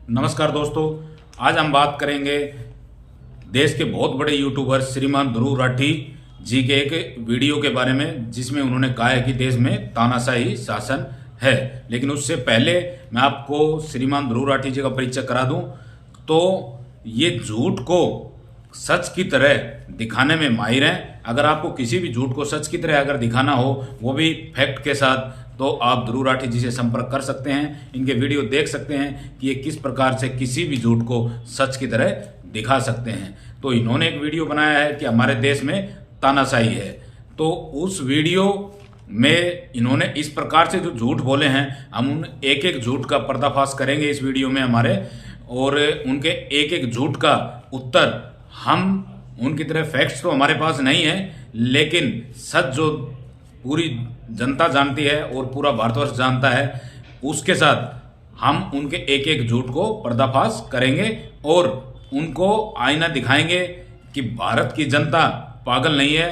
नमस्कार दोस्तों, आज हम बात करेंगे देश के बहुत बड़े यूट्यूबर श्रीमान ध्रुव राठी जी के एक वीडियो के बारे में, जिसमें उन्होंने कहा है कि देश में तानाशाही शासन है। लेकिन उससे पहले मैं आपको श्रीमान ध्रुव राठी जी का परिचय करा दूं तो ये झूठ को सच की तरह दिखाने में माहिर हैं। अगर आपको किसी भी झूठ को सच की तरह अगर दिखाना हो, वो भी फैक्ट के साथ, तो आप ध्रुव राठी जी से संपर्क कर सकते हैं। इनके वीडियो देख सकते हैं कि ये किस प्रकार से किसी भी झूठ को सच की तरह दिखा सकते हैं। तो इन्होंने एक वीडियो बनाया है कि हमारे देश में तानाशाही है। तो उस वीडियो में इन्होंने इस प्रकार से जो झूठ बोले हैं, हम उन एक एक झूठ का पर्दाफाश करेंगे इस वीडियो में हमारे, और उनके एक एक झूठ का उत्तर हम उनकी तरह फैक्ट्स तो हमारे पास नहीं है, लेकिन सच जो पूरी जनता जानती है और पूरा भारतवर्ष जानता है, उसके साथ हम उनके एक एक झूठ को पर्दाफाश करेंगे और उनको आईना दिखाएंगे कि भारत की जनता पागल नहीं है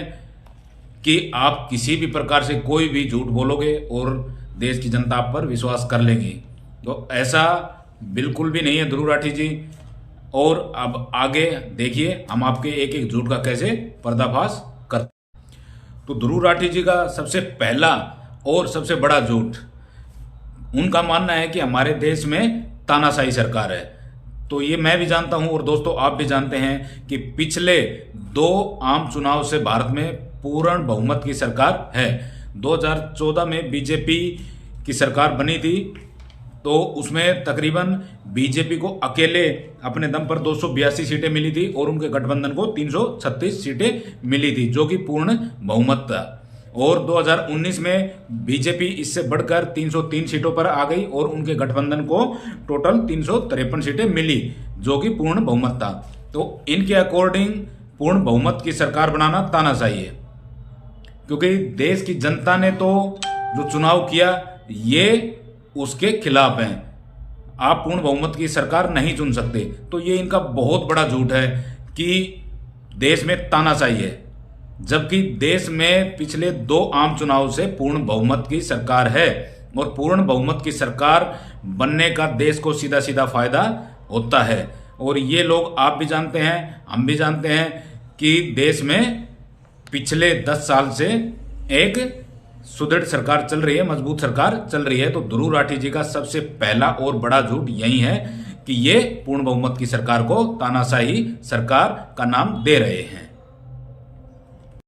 कि आप किसी भी प्रकार से कोई भी झूठ बोलोगे और देश की जनता आप पर विश्वास कर लेगी। तो ऐसा बिल्कुल भी नहीं है ध्रुव राठी जी। और अब आगे देखिए हम आपके एक एक झूठ का कैसे पर्दाफाश करते हैं। तो ध्रुव राठी जी का सबसे पहला और सबसे बड़ा झूठ, उनका मानना है कि हमारे देश में तानाशाही सरकार है। तो ये मैं भी जानता हूं और दोस्तों आप भी जानते हैं कि पिछले 2 आम चुनाव से भारत में पूर्ण बहुमत की सरकार है। 2014 में बीजेपी की सरकार बनी थी, तो उसमें तकरीबन बीजेपी को अकेले अपने दम पर 282 सीटें मिली थी और उनके गठबंधन को 336 सीटें मिली थी, जो कि पूर्ण बहुमत था। और 2019 में बीजेपी इससे बढ़कर 303 सीटों पर आ गई और उनके गठबंधन को टोटल 353 सीटें मिली, जो कि पूर्ण बहुमत था। तो इनके अकॉर्डिंग पूर्ण बहुमत की सरकार बनाना तानाशाही है, क्योंकि देश की जनता ने तो जो चुनाव किया ये उसके खिलाफ हैं। आप पूर्ण बहुमत की सरकार नहीं चुन सकते। तो ये इनका बहुत बड़ा झूठ है कि देश में तानाशाही है, जबकि देश में पिछले 2 आम चुनाव से पूर्ण बहुमत की सरकार है। और पूर्ण बहुमत की सरकार बनने का देश को सीधा सीधा फायदा होता है। और ये लोग आप भी जानते हैं, हम भी जानते हैं कि देश में पिछले 10 साल से एक सुदृढ़ सरकार चल रही है, मजबूत सरकार चल रही है। तो ध्रुव राठी जी का सबसे पहला और बड़ा झूठ यही है कि ये पूर्ण बहुमत की सरकार को तानाशाही सरकार का नाम दे रहे हैं।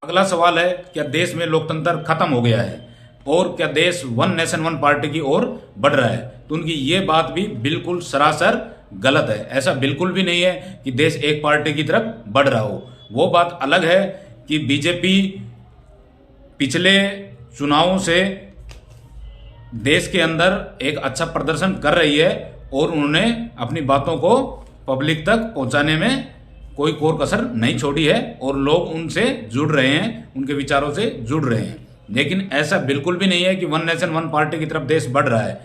अगला सवाल है, क्या देश में लोकतंत्र खत्म हो गया है और क्या देश वन नेशन वन पार्टी की ओर बढ़ रहा है? तो उनकी ये बात भी बिल्कुल सरासर गलत है। ऐसा बिल्कुल भी नहीं है कि देश एक पार्टी की तरफ बढ़ रहा हो। वो बात अलग है कि बीजेपी पिछले चुनावों से देश के अंदर एक अच्छा प्रदर्शन कर रही है और उन्होंने अपनी बातों को पब्लिक तक पहुंचाने में कोई कोर कसर नहीं छोड़ी है और लोग उनसे जुड़ रहे हैं, उनके विचारों से जुड़ रहे हैं। लेकिन ऐसा बिल्कुल भी नहीं है कि वन नेशन वन पार्टी की तरफ देश बढ़ रहा है,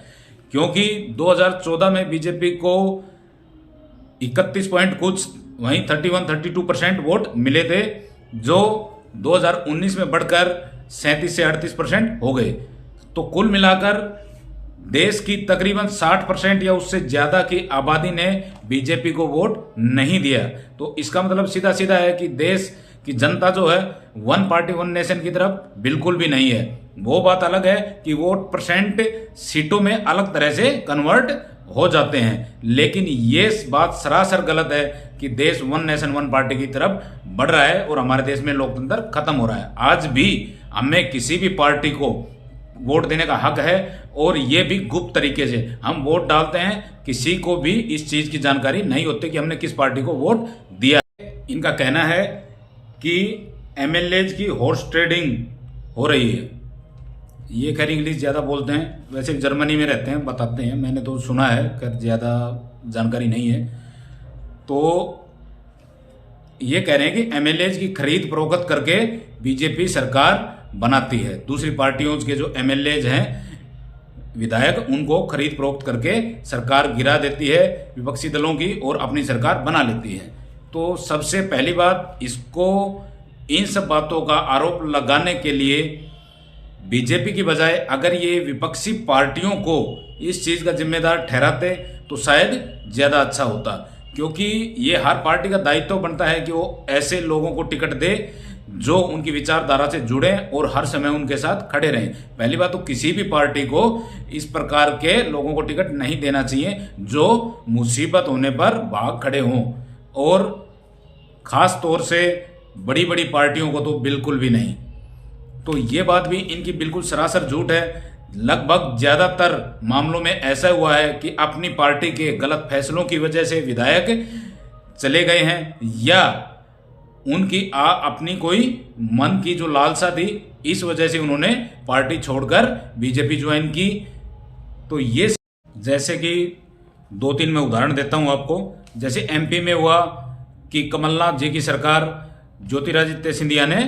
क्योंकि 2014 में बीजेपी को 31 पॉइंट कुछ, वहीं 31-32% वोट मिले थे, जो 2019 में बढ़कर 37 से 38% हो गए। तो कुल मिलाकर देश की तकरीबन 60% या उससे ज्यादा की आबादी ने बीजेपी को वोट नहीं दिया। तो इसका मतलब सीधा सीधा है कि देश की जनता जो है वन पार्टी वन नेशन की तरफ बिल्कुल भी नहीं है। वो बात अलग है कि वोट परसेंट सीटों में अलग तरह से कन्वर्ट हो जाते हैं, लेकिन ये बात सरासर गलत है कि देश वन नेशन वन पार्टी की तरफ बढ़ रहा है और हमारे देश में लोकतंत्र खत्म हो रहा है। आज भी हमें किसी भी पार्टी को वोट देने का हक है और ये भी गुप्त तरीके से हम वोट डालते हैं। किसी को भी इस चीज की जानकारी नहीं होती कि हमने किस पार्टी को वोट दिया है। इनका कहना है कि एमएलएज की हॉर्स ट्रेडिंग हो रही है। ये खैर इंग्लिश ज़्यादा बोलते हैं, वैसे जर्मनी में रहते हैं, बताते हैं, मैंने तो सुना है, खैर ज़्यादा जानकारी नहीं है। तो ये कह रहे हैं कि एमएलएज की खरीद फरोख्त करके बीजेपी सरकार बनाती है। दूसरी पार्टियों के जो एमएलएज हैं, विधायक, उनको खरीद फरोख्त करके सरकार गिरा देती है विपक्षी दलों की और अपनी सरकार बना लेती है। तो सबसे पहली बात, इसको इन सब बातों का आरोप लगाने के लिए बीजेपी की बजाय अगर ये विपक्षी पार्टियों को इस चीज का जिम्मेदार ठहराते तो शायद ज़्यादा अच्छा होता, क्योंकि ये हर पार्टी का दायित्व बनता है कि वो ऐसे लोगों को टिकट दे जो उनकी विचारधारा से जुड़े और हर समय उनके साथ खड़े रहें। पहली बात तो किसी भी पार्टी को इस प्रकार के लोगों को टिकट नहीं देना चाहिए जो मुसीबत होने पर भाग खड़े हों, और खास तौर से बड़ी बड़ी पार्टियों को तो बिल्कुल भी नहीं। तो ये बात भी इनकी बिल्कुल सरासर झूठ है। लगभग ज़्यादातर मामलों में ऐसा हुआ है कि अपनी पार्टी के गलत फैसलों की वजह से विधायक चले गए हैं, या उनकी अपनी कोई मन की जो लालसा थी इस वजह से उन्होंने पार्टी छोड़कर बीजेपी ज्वाइन की। तो ये जैसे कि 2-3 मैं उदाहरण देता हूं आपको। जैसे एमपी में हुआ कि कमलनाथ जी की सरकार ज्योतिरादित्य सिंधिया ने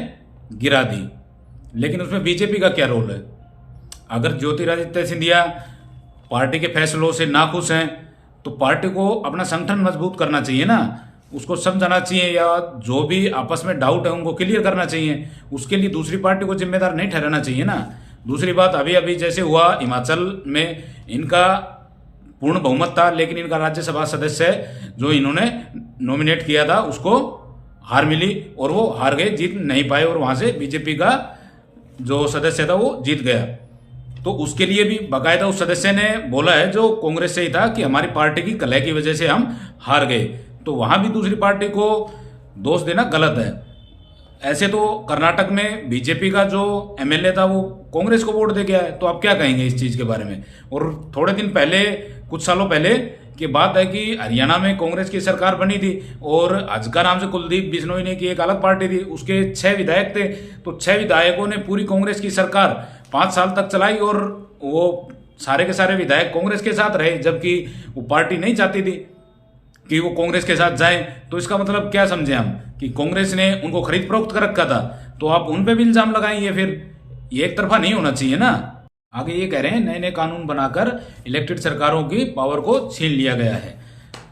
गिरा दी, लेकिन उसमें बीजेपी का क्या रोल है? अगर ज्योतिरादित्य सिंधिया पार्टी के फैसलों से नाखुश हैं तो पार्टी को अपना संगठन मजबूत करना चाहिए ना, उसको समझाना चाहिए, या जो भी आपस में डाउट है उनको क्लियर करना चाहिए। उसके लिए दूसरी पार्टी को जिम्मेदार नहीं ठहराना चाहिए ना। दूसरी बात, अभी अभी जैसे हुआ हिमाचल में, इनका पूर्ण बहुमत था, लेकिन इनका राज्यसभा सदस्य जो इन्होंने नॉमिनेट किया था उसको हार मिली और वो हार गए, जीत नहीं पाए, और वहां से बीजेपी का जो सदस्य था वो जीत गया। तो उसके लिए भी बाकायदा उस सदस्य ने बोला है जो कांग्रेस से ही था कि हमारी पार्टी की कलह की वजह से हम हार गए। तो वहां भी दूसरी पार्टी को दोष देना गलत है। ऐसे तो कर्नाटक में बीजेपी का जो एमएलए था वो कांग्रेस को वोट दे गया है, तो आप क्या कहेंगे इस चीज के बारे में? और थोड़े दिन पहले, कुछ सालों पहले की बात है कि हरियाणा में कांग्रेस की सरकार बनी थी और हजका नाम से कुलदीप बिश्नोई ने की एक अलग पार्टी थी, उसके 6 विधायक थे। तो 6 विधायकों ने पूरी कांग्रेस की सरकार 5 साल तक चलाई और वो सारे के सारे विधायक कांग्रेस के साथ रहे, जबकि वो पार्टी नहीं चाहती थी कि वो कांग्रेस के साथ जाए। तो इसका मतलब क्या समझे हम कि कांग्रेस ने उनको खरीद फरोख्त कर रखा था, तो आप उन पे भी इल्जाम लगाएंगे? फिर ये एक तरफा नहीं होना चाहिए ना। आगे ये कह रहे हैं नए नए कानून बनाकर इलेक्टेड सरकारों की पावर को छीन लिया गया है।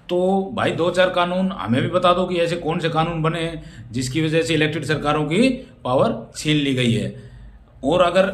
तो भाई 2-4 कानून हमें भी बता दो कि ऐसे कौन से कानून बने हैं जिसकी वजह से इलेक्टेड सरकारों की पावर छीन ली गई है। और अगर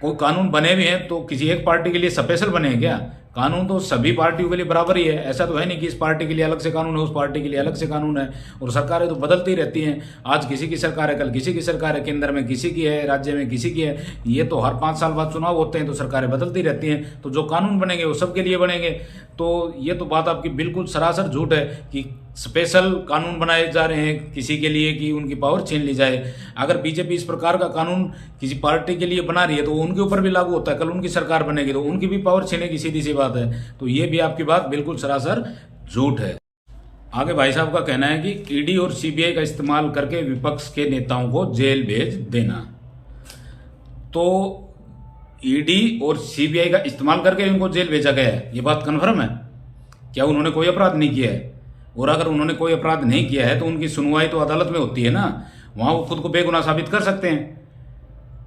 कोई कानून बने भी हैं तो किसी एक पार्टी के लिए स्पेशल बने हैं क्या? कानून तो सभी पार्टियों के लिए बराबर ही है। ऐसा तो है नहीं कि इस पार्टी के लिए अलग से कानून है, उस पार्टी के लिए अलग से कानून है। और सरकारें तो बदलती रहती हैं, आज किसी की सरकार है, कल किसी की सरकार है, केंद्र में किसी की है, राज्य में किसी की है। ये तो हर 5 साल बाद चुनाव होते हैं तो सरकारें बदलती रहती हैं। तो जो कानून बनेंगे वो सबके लिए बनेंगे। तो ये तो बात आपकी बिल्कुल सरासर झूठ है कि स्पेशल कानून बनाए जा रहे हैं किसी के लिए कि उनकी पावर छीन ली जाए। अगर बीजेपी इस प्रकार का कानून किसी पार्टी के लिए बना रही है तो उनके ऊपर भी लागू होता है। कल उनकी सरकार बनेगी तो उनकी भी पावर छीनेगी, सीधी सी बात है। तो ये भी आपकी बात बिल्कुल सरासर झूठ है। आगे भाई साहब का कहना है कि ईडी और सीबीआई का इस्तेमाल करके विपक्ष के नेताओं को जेल भेज देना। तो ईडी और सीबीआई का इस्तेमाल करके उनको जेल भेजा गया है, ये बात कन्फर्म है? क्या उन्होंने कोई अपराध नहीं किया है? और अगर उन्होंने कोई अपराध नहीं किया है तो उनकी सुनवाई तो अदालत में होती है ना, वहां वो खुद को बेगुनाह साबित कर सकते हैं।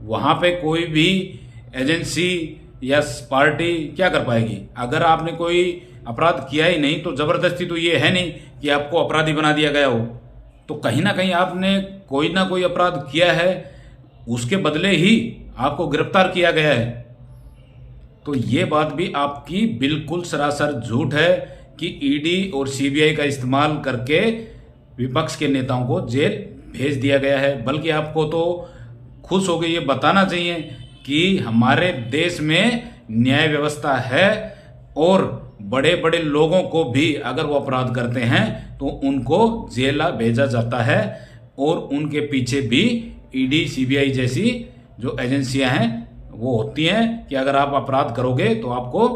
वहां पे कोई भी एजेंसी या पार्टी क्या कर पाएगी? अगर आपने कोई अपराध किया ही नहीं तो जबरदस्ती तो ये है नहीं कि आपको अपराधी बना दिया गया हो। तो कहीं ना कहीं आपने कोई ना कोई अपराध किया है, उसके बदले ही आपको गिरफ्तार किया गया है। तो ये बात भी आपकी बिल्कुल सरासर झूठ है कि ईडी और सीबीआई का इस्तेमाल करके विपक्ष के नेताओं को जेल भेज दिया गया है। बल्कि आपको तो खुश होकर ये बताना चाहिए कि हमारे देश में न्याय व्यवस्था है और बड़े बड़े लोगों को भी अगर वो अपराध करते हैं तो उनको जेल भेजा जाता है। और उनके पीछे भी ईडी सीबीआई जैसी जो एजेंसियां हैं वो होती हैं कि अगर आप अपराध करोगे तो आपको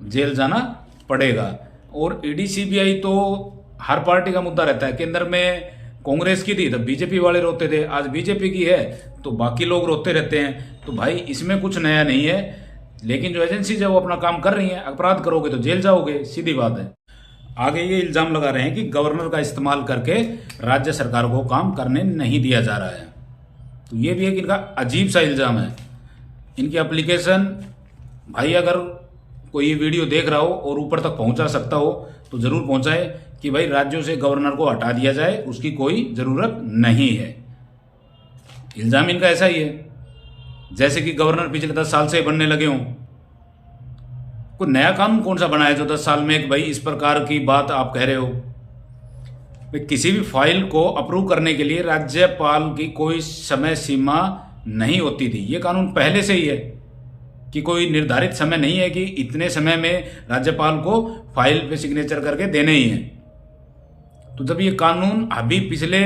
जेल जाना पड़ेगा। और ईडी सीबीआई तो हर पार्टी का मुद्दा रहता है। केंद्र में कांग्रेस की थी तब बीजेपी वाले रोते थे, आज बीजेपी की है तो बाकी लोग रोते रहते हैं। तो भाई इसमें कुछ नया नहीं है, लेकिन जो एजेंसी है वो अपना काम कर रही है। अपराध करोगे तो जेल जाओगे, सीधी बात है। आगे ये इल्जाम लगा रहे हैं कि गवर्नर का इस्तेमाल करके राज्य सरकार को काम करने नहीं दिया जा रहा है। तो ये भी एक इनका अजीब सा इल्जाम है। इनकी एप्लीकेशन, भाई अगर कोई ये वीडियो देख रहा हो और ऊपर तक पहुंचा सकता हो तो जरूर पहुंचाए कि भाई राज्यों से गवर्नर को हटा दिया जाए, उसकी कोई जरूरत नहीं है। इल्जाम इनका ऐसा ही है जैसे कि गवर्नर पिछले 10 साल से बनने लगे हों। कोई नया कानून कौन सा बनाया जो 10 साल में एक भाई इस प्रकार की बात आप कह रहे हो। भाई किसी भी फाइल को अप्रूव करने के लिए राज्यपाल की कोई समय सीमा नहीं होती थी। ये कानून पहले से ही है कि कोई निर्धारित समय नहीं है कि इतने समय में राज्यपाल को फाइल पे सिग्नेचर करके देने ही हैं। तो जब ये कानून अभी पिछले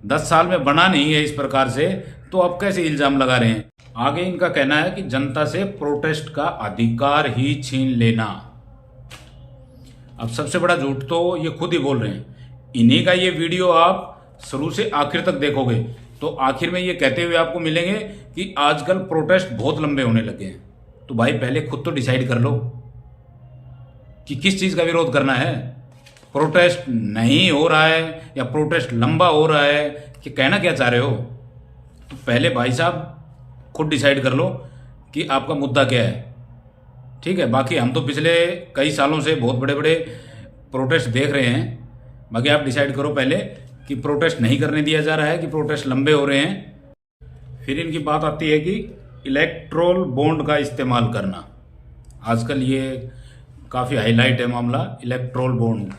10 साल में बना नहीं है इस प्रकार से, तो अब कैसे इल्जाम लगा रहे हैं। आगे इनका कहना है कि जनता से प्रोटेस्ट का अधिकार ही छीन लेना। अब सबसे बड़ा झूठ तो ये खुद ही बोल रहे हैं। इन्हीं का ये वीडियो आप शुरू से आखिर तक देखोगे तो आखिर में ये कहते हुए आपको मिलेंगे कि आजकल प्रोटेस्ट बहुत लंबे होने लगे हैं। तो भाई पहले खुद तो डिसाइड कर लो कि किस चीज का विरोध करना है। प्रोटेस्ट नहीं हो रहा है या प्रोटेस्ट लंबा हो रहा है, कि कहना क्या चाह रहे हो। तो पहले भाई साहब खुद डिसाइड कर लो कि आपका मुद्दा क्या है। ठीक है, बाकी हम तो पिछले कई सालों से बहुत बड़े बड़े प्रोटेस्ट देख रहे हैं। बाकी आप डिसाइड करो पहले कि प्रोटेस्ट नहीं करने दिया जा रहा है कि प्रोटेस्ट लंबे हो रहे हैं। फिर इनकी बात आती है कि इलेक्ट्रोल बॉन्ड का इस्तेमाल करना। आजकल ये काफ़ी हाईलाइट है मामला इलेक्ट्रोल बॉन्ड।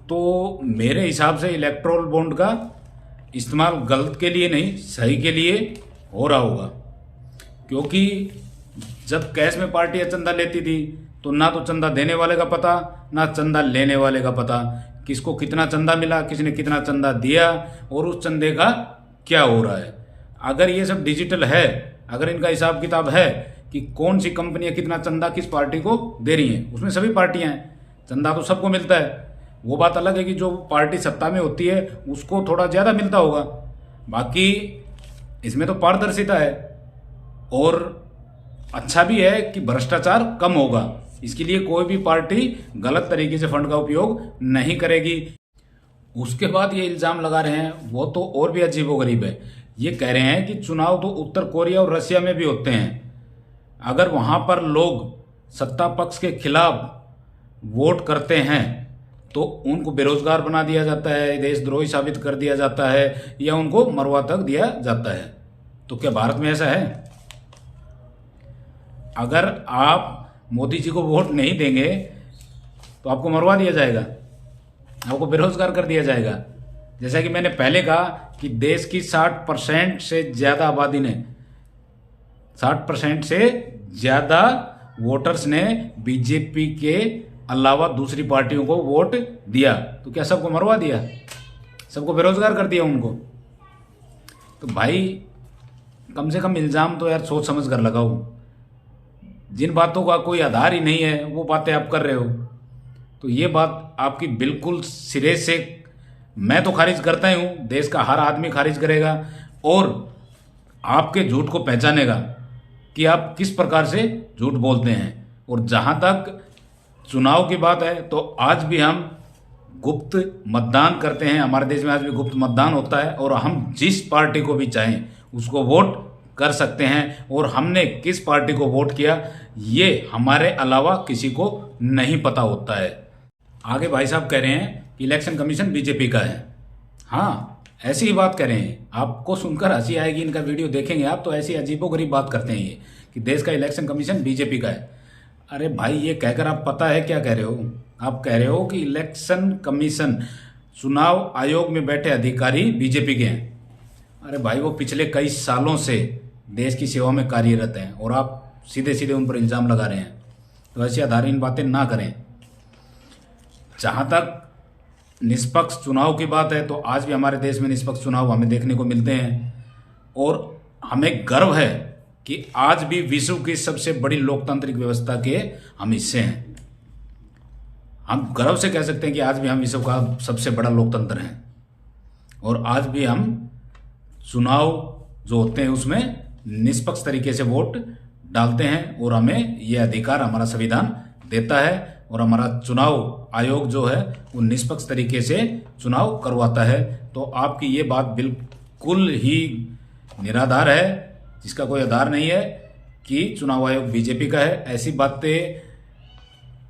तो मेरे हिसाब से इलेक्ट्रोल बॉन्ड का इस्तेमाल गलत के लिए नहीं, सही के लिए हो रहा होगा। क्योंकि जब कैश में पार्टियां चंदा लेती थी तो ना तो चंदा देने वाले का पता ना चंदा लेने वाले का पता, किसको कितना चंदा मिला, किसने कितना चंदा दिया और उस चंदे का क्या हो रहा है। अगर ये सब डिजिटल है, अगर इनका हिसाब किताब है कि कौन सी कंपनियां कितना चंदा किस पार्टी को दे रही हैं, उसमें सभी पार्टियां हैं, चंदा तो सबको मिलता है। वो बात अलग है कि जो पार्टी सत्ता में होती है उसको थोड़ा ज़्यादा मिलता होगा। बाकी इसमें तो पारदर्शिता है और अच्छा भी है कि भ्रष्टाचार कम होगा। इसके लिए कोई भी पार्टी गलत तरीके से फंड का उपयोग नहीं करेगी। उसके बाद ये इल्जाम लगा रहे हैं वो तो और भी अजीबोगरीब है। ये कह रहे हैं कि चुनाव तो उत्तर कोरिया और रशिया में भी होते हैं। अगर वहां पर लोग सत्ता पक्ष के खिलाफ वोट करते हैं तो उनको बेरोजगार बना दिया जाता है, देशद्रोही साबित कर दिया जाता है या उनको मरवा तक दिया जाता है। तो क्या भारत में ऐसा है? अगर आप मोदी जी को वोट नहीं देंगे तो आपको मरवा दिया जाएगा, आपको बेरोजगार कर दिया जाएगा। जैसा कि मैंने पहले कहा कि देश की 60% से ज्यादा आबादी ने, 60% से ज्यादा वोटर्स ने बीजेपी के अलावा दूसरी पार्टियों को वोट दिया। तो क्या सबको मरवा दिया, सबको बेरोजगार कर दिया उनको? तो भाई कम से कम इल्जाम तो यार सोच समझ कर लगाओ। जिन बातों का कोई आधार ही नहीं है वो बातें आप कर रहे हो। तो ये बात आपकी बिल्कुल सिरे से मैं तो खारिज करता ही हूँ, देश का हर आदमी खारिज करेगा और आपके झूठ को पहचानेगा कि आप किस प्रकार से झूठ बोलते हैं। और जहाँ तक चुनाव की बात है तो आज भी हम गुप्त मतदान करते हैं। हमारे देश में आज भी गुप्त मतदान होता है और हम जिस पार्टी को भी चाहें उसको वोट कर सकते हैं। और हमने किस पार्टी को वोट किया ये हमारे अलावा किसी को नहीं पता होता है। आगे भाई साहब कह रहे हैं कि इलेक्शन कमीशन बीजेपी का है। हाँ, ऐसी ही बात कह रहे हैं। आपको सुनकर हंसी आएगी, इनका वीडियो देखेंगे आप तो ऐसी अजीबोगरीब बात करते हैं ये कि देश का इलेक्शन कमीशन बीजेपी का है। अरे भाई ये कहकर आप पता है क्या कह रहे हो? आप कह रहे हो कि इलेक्शन कमीशन, चुनाव आयोग में बैठे अधिकारी बीजेपी के हैं। अरे भाई वो पिछले कई सालों से देश की सेवा में कार्यरत हैं और आप सीधे सीधे उन पर इल्जाम लगा रहे हैं। तो ऐसी आधारहीन बातें ना करें। जहां तक निष्पक्ष चुनाव की बात है तो आज भी हमारे देश में निष्पक्ष चुनाव हमें देखने को मिलते हैं और हमें गर्व है कि आज भी विश्व की सबसे बड़ी लोकतांत्रिक व्यवस्था के हम हिस्से हैं। हम गर्व से कह सकते हैं कि आज भी हम विश्व का सबसे बड़ा लोकतंत्र हैं और आज भी हम चुनाव जो होते हैं उसमें निष्पक्ष तरीके से वोट डालते हैं और हमें यह अधिकार हमारा संविधान देता है और हमारा चुनाव आयोग जो है वो निष्पक्ष तरीके से चुनाव करवाता है। तो आपकी ये बात बिल्कुल ही निराधार है, जिसका कोई आधार नहीं है कि चुनाव आयोग बीजेपी का है। ऐसी बातें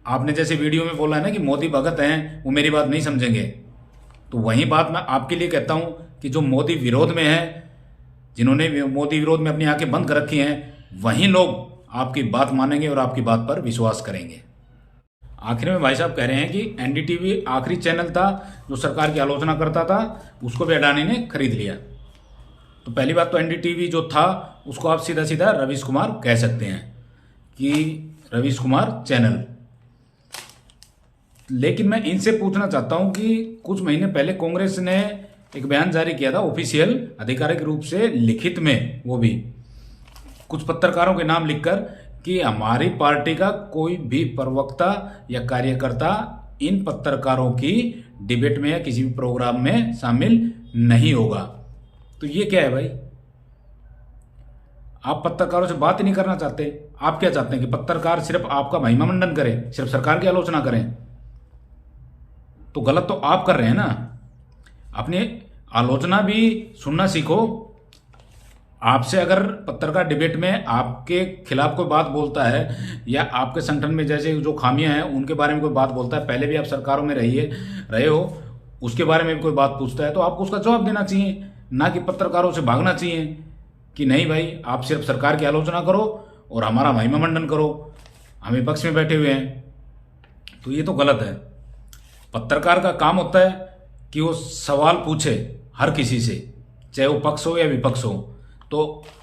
आपने जैसे वीडियो में बोला है ना कि मोदी भगत हैं, वो मेरी बात नहीं समझेंगे। तो वही बात मैं आपके लिए कहता हूं कि जो मोदी विरोध में है, जिन्होंने मोदी विरोध में अपनी आंखें बंद कर रखी हैं, वही लोग आपकी बात मानेंगे और आपकी बात पर विश्वास करेंगे। आखिर में भाई साहब कह रहे हैं कि एनडीटीवी आखिरी चैनल था जो सरकार की आलोचना करता था, उसको भी अडानी ने खरीद लिया। तो पहली बात तो एनडीटीवी जो था उसको आप सीधा सीधा रवीश कुमार कह सकते हैं कि रवीश कुमार चैनल। लेकिन मैं इनसे पूछना चाहता हूं कि कुछ महीने पहले कांग्रेस ने एक बयान जारी किया था ऑफिशियल आधिकारिक रूप से लिखित में, वो भी कुछ पत्रकारों के नाम लिखकर, कि हमारी पार्टी का कोई भी प्रवक्ता या कार्यकर्ता इन पत्रकारों की डिबेट में या किसी भी प्रोग्राम में शामिल नहीं होगा। तो ये क्या है भाई? आप पत्रकारों से बात ही नहीं करना चाहते। आप क्या चाहते हैं कि पत्रकार सिर्फ आपका महिमा मंडन करें, सिर्फ सरकार की आलोचना करें? तो गलत तो आप कर रहे हैं ना। अपनी आलोचना भी सुनना सीखो। आपसे अगर पत्रकार डिबेट में आपके खिलाफ कोई बात बोलता है या आपके संगठन में जैसे जो खामियां हैं उनके बारे में कोई बात बोलता है, पहले भी आप सरकारों में रहे हो, उसके बारे में भी कोई बात पूछता है, तो आपको उसका जवाब देना चाहिए, ना कि पत्रकारों से भागना चाहिए कि नहीं भाई आप सिर्फ सरकार की आलोचना करो और हमारा महिमा मंडन करो, हम विपक्ष में बैठे हुए हैं। तो ये तो गलत है। पत्रकार का काम होता है कि वो सवाल पूछे हर किसी से, चाहे वो पक्ष हो या विपक्ष हो। तो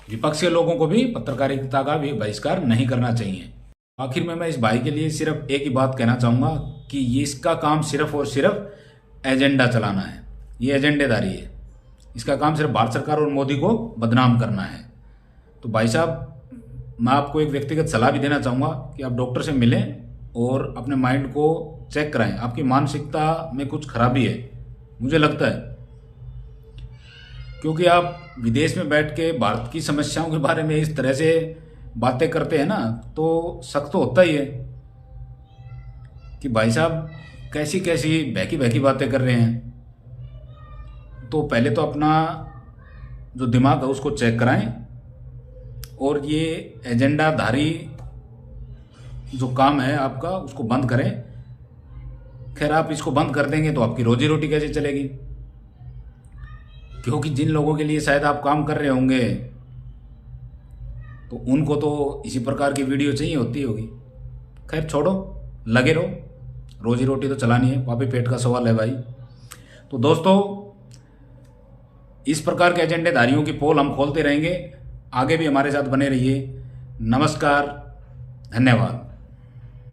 विपक्ष के लोगों को भी पत्रकारिता का भी बहिष्कार नहीं करना चाहिए। आखिर में मैं इस भाई के लिए सिर्फ एक ही बात कहना चाहूँगा कि ये इसका काम सिर्फ और सिर्फ एजेंडा चलाना है। ये एजेंडेदारी है। इसका काम सिर्फ भारत सरकार और मोदी को बदनाम करना है। तो भाई साहब, मैं आपको एक व्यक्तिगत सलाह भी देना चाहूँगा कि आप डॉक्टर से मिलें और अपने माइंड को चेक कराएं। आपकी मानसिकता में कुछ खराबी है, मुझे लगता है, क्योंकि आप विदेश में बैठ के भारत की समस्याओं के बारे में इस तरह से बातें करते हैं ना, तो शक तो होता ही है कि भाई साहब कैसी कैसी बहकी बहकी बातें कर रहे हैं। तो पहले तो अपना जो दिमाग है उसको चेक कराएं और ये एजेंडाधारी जो काम है आपका उसको बंद करें। खैर, आप इसको बंद कर देंगे तो आपकी रोजी रोटी कैसे चलेगी? क्योंकि जिन लोगों के लिए शायद आप काम कर रहे होंगे तो उनको तो इसी प्रकार की वीडियो चाहिए होगी। खैर छोड़ो, लगे रहो, रोजी रोटी तो चलानी है, पापी पेट का सवाल है भाई। तो दोस्तों, इस प्रकार के एजेंडेधारियों की पोल हम खोलते रहेंगे। आगे भी हमारे साथ बने रहिए। नमस्कार, धन्यवाद।